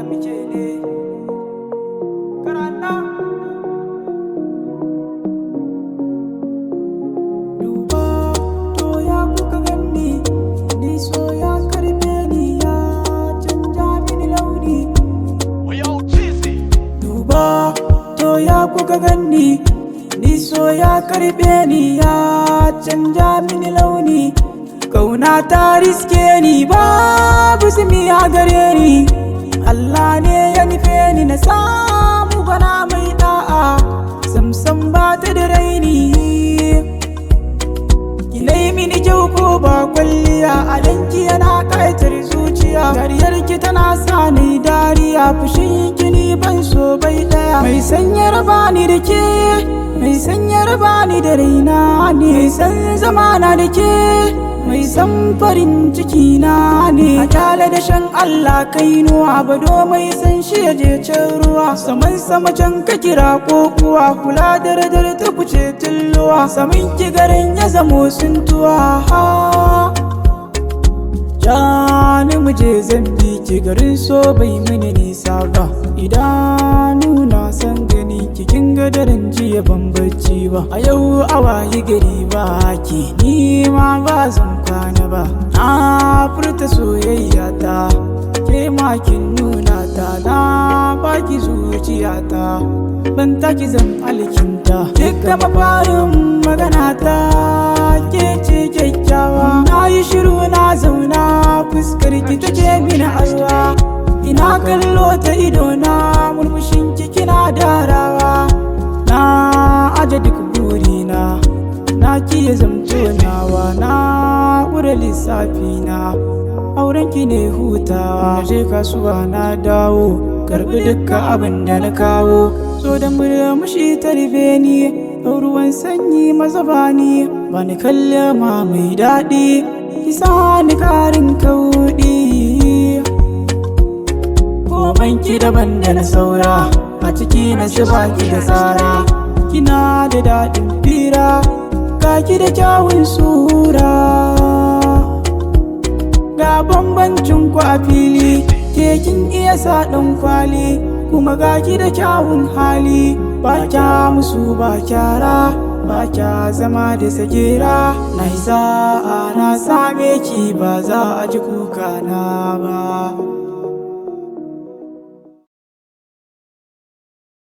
ya fice ne karanta duba to ya kuka ganni ni so ya karbe ni ya canja mini launi duba to ya kuka ganni ni so ya karbe ni ya canja mini launi kauna ta riske ni babu simi a gare ni Allah ne ya nufe ni na samu bana mai da'a samsam ba ta da raini kilai mini kyau ko ba kwalliya alanki yana kaitar zuciya dariyar ki tana sa ni dariya fushin ki ni ban so bai daya mai sanyar bani da ke mai sanyar bani da raina ne mai san zamana da ke mai san farin ciki na ne a kyale da shan Allah kai nuwa bado mai san shi ya je can ruwa saman sama can ka kira ko kuwa kula da radar ta kuce tilluwa saman ki garin ya zamo suntuwa jani muje zan bi ki garin so bai mini nisa ba idanu na san gani kikin gadarin jiya ban bacci ba a yau awayi gari ba ki ni ma ba zan kwana ba na furta soyayya ta ke makin nuna ta na baki zuciya ta ban taki zan alkinta kika mafarin magana ta ke ce kyakkyawa na yi shiru na zauna fuskar ki take mini arwa ina kallo ta ido na murmushin ki kina darawa na aje duk burina na kiye zamto nawa na wura lissafi na auren ki ne hutawa na je kasuwa na dawo karbi dukkan abin da na kawo so da murmushi ta rufe ni ruwan sanyi mazabani bani kallama mai daɗi kisa ni karin kauɗi komanki daban da na saura a ciki na baki da tsara kina da daɗin fira kaki da kyawun sura ga bambancin ku a fili ke kin iya sa ɗan kwali kuma gaki da kyawun hali ba kya musu ba kyara ba kya zama da sagera na sa'a na same ki ba za a ji kuka na ba